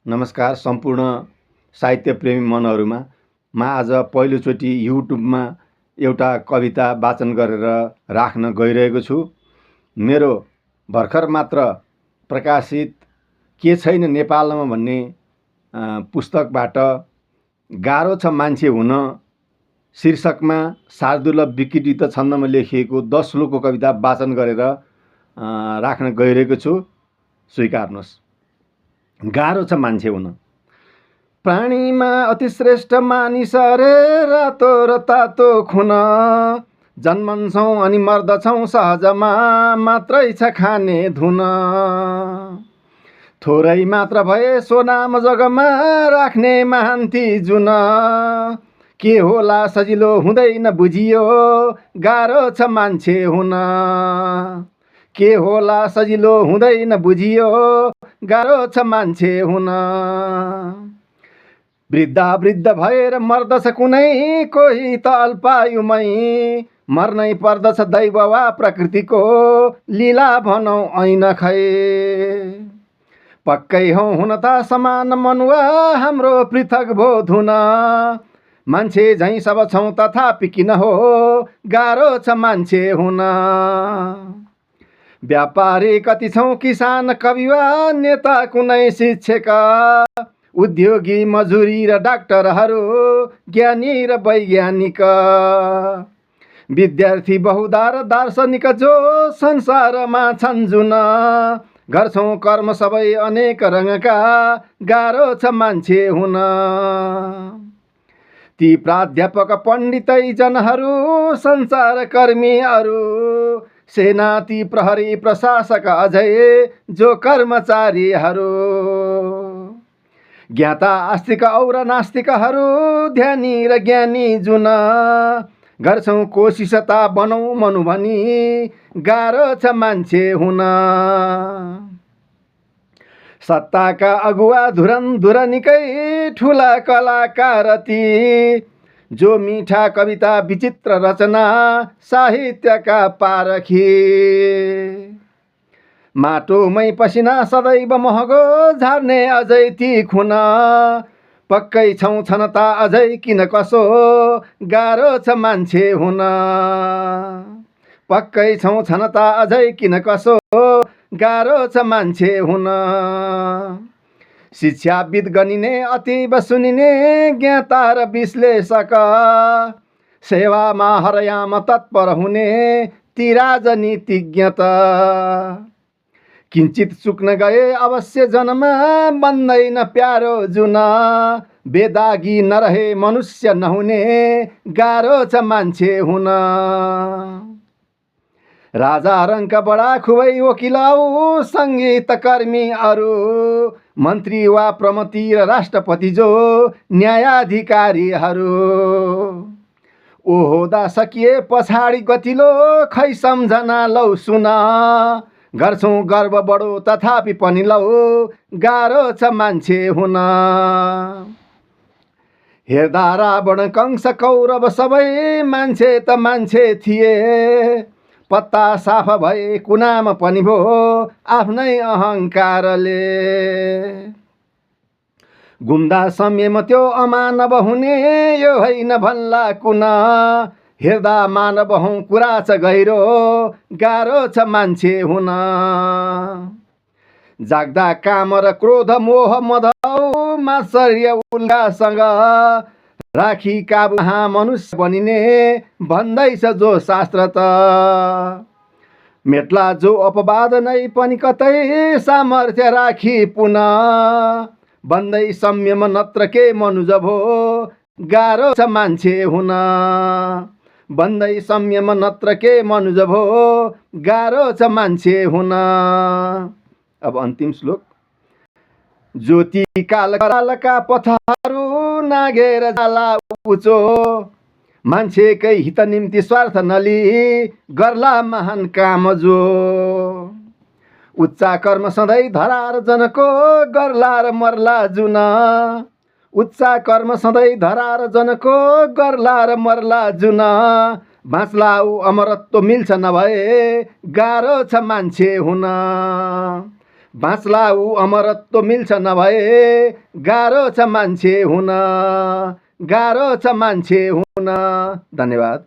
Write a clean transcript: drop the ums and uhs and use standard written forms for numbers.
नमस्कार सम्पूर्ण साहित्य प्रेमी मनहरूमा। म आज पहिलोचोटि युट्युबमा एउटा कविता वाचन गरेर राख्न गइरहेको छु। मेरो भर्खर मात्र प्रकाशित के छैन नेपालमा भन्ने पुस्तकबाट गाह्रो छ मान्छे हुन शीर्षकमा शार्दूल विकृत छन्दमा लेखिएको 10 श्लोकको कविता वाचन गरेर राख्न गइरहेको छु। स्वीकार्नुहोस्। गाह्रो छ मान्छे हुन। प्राणीमा अति श्रेष्ठ मानिस रे, रातो र तातो खुन जन्मन्छौँ अनि मर्दछौँ सहजमा, मात्रै छ खाने धुन। थोरै मात्र भए सो नाम जगमा, राख्ने महान्ती जुन। के होला सजिलो हुँदैन बुझियो, गाह्रो छ मान्छे हुन। के होला सजिलो हुँदैन बुझियो, गाह्रो छ मान्छे हुन। वृद्ध भएर मर्दछ कुनै कोही त अल्पायुमै, मर्नै पर्दछ दैव वा प्रकृतिको लीला भनौँ ऐन खै। पक्कै हौ हुन त समान मनुवा, हाम्रो पृथक भो धुन। मान्छे झैँ सब छौँ तथापि किन हो, गाह्रो छ मान्छे हुन। व्यापारी कति छौँ, किसान कविवा, नेता कुनै शिक्षक, उद्योगी मजुरी र डाक्टरहरू, ज्ञानी र वैज्ञानिक, विद्यार्थी बहुधा र दार्शनिक जो संसारमा छन् जुन। गर्छौँ कर्म सबै अनेक रङका, गाह्रो छ मान्छे हुन। ती प्राध्यापक पण्डितै जनहरू, सञ्चारकर्मीहरू, सेना ती प्रहरी प्रशासक अझै जो कर्मचारीहरू, ज्ञाता आस्तिक और नास्तिकहरू, ध्यानी र ज्ञानी जुन। गर्छौँ कोसिस ता बनौँ मनु भनी, गाह्रो छ मान्छे हुन। सत्ताका अगुवा धुरन्धुर निकै ठुला कलाकार ती, जो मिठा कविता विचित्र रचना, साहित्यका पारखी। माटोमै पसिना सदैव महँगो झार्ने अझै ती खुन। पक्कै छौँ छनता अझै किन कसो, गाह्रो छ मान्छे हुन। पक्कै छौँ छनता अझै किन कसो, गाह्रो छ मान्छे हुन। शिक्षाविद गनिने अतीव सुनिने, ज्ञाता र विश्लेषक, सेवामा हरयाम तत्पर हुने ती राजनीतिज्ञ त। किञ्चित चुक्न गए अवश्य जनमा, बन्दैन प्यारो जुन। बेदागी नरहे मनुष्य नहुने, गाह्रो छ मान्छे हुन। राजा रङ्क बडा खुबै वकिलाउ, सङ्गीतकर्मी अरू, मन्त्री वा प्रमति र राष्ट्रपति जो न्यायाधिकारीहरू। ओहोदा सकिए पछाडि गतिलो, खै सम्झना लौ सुन। गर्छौँ गर्व बडो तथापि पनि लौ, गाह्रो छ मान्छे हुन। हेर्दा रावण कंस कौरव सबै मान्छे त मान्छे थिए, पत्ता साफ भए कुनामा पनि भो आफ्नै अहङ्कारले। गुम्दा संयम त्यो अमानव हुने, यो होइन भन्ला कुन। हेर्दा मानव हौँ कुरा छ गहिरो, गाह्रो छ मान्छे हुन। जाग्दा काम र क्रोध मोह मद मात्सर्य उल्लासँग, राखी काबु मनुष्य बनिने भन्दैछ जो शास्त्र त। मेट्ला जो अपवाद नै पनि कतै, सामर्थ्य राखी पुनः, बन्दै संयम नत्र के मनुज भो, गाह्रो छ मान्छे हुन। बन्दै संयम नत्र के मनुज भो, गाह्रो छ मान्छे हुन। अब अन्तिम श्लोक। ज्योति कालका पथहरू, नागेर जाला उचो, मान्छेकै हित निम्ति स्वार्थ नली, गर्ला महान काम जो। उच्चा कर्म सधैँ धरार जनको, गर्ला र मर्ला जुन। उच्चा कर्म सधैँ धरार जनको, गर्ला र मर्ला जुन। बाँच्ला ऊ अमरत्व मिल्छ नभए, गाह्रो छ मान्छे हुन। बाँच्ला ऊ अमरत्व मिल्छ नभए गाह्रो छ मान्छे हुन, गाह्रो छ मान्छे हुन। धन्यवाद।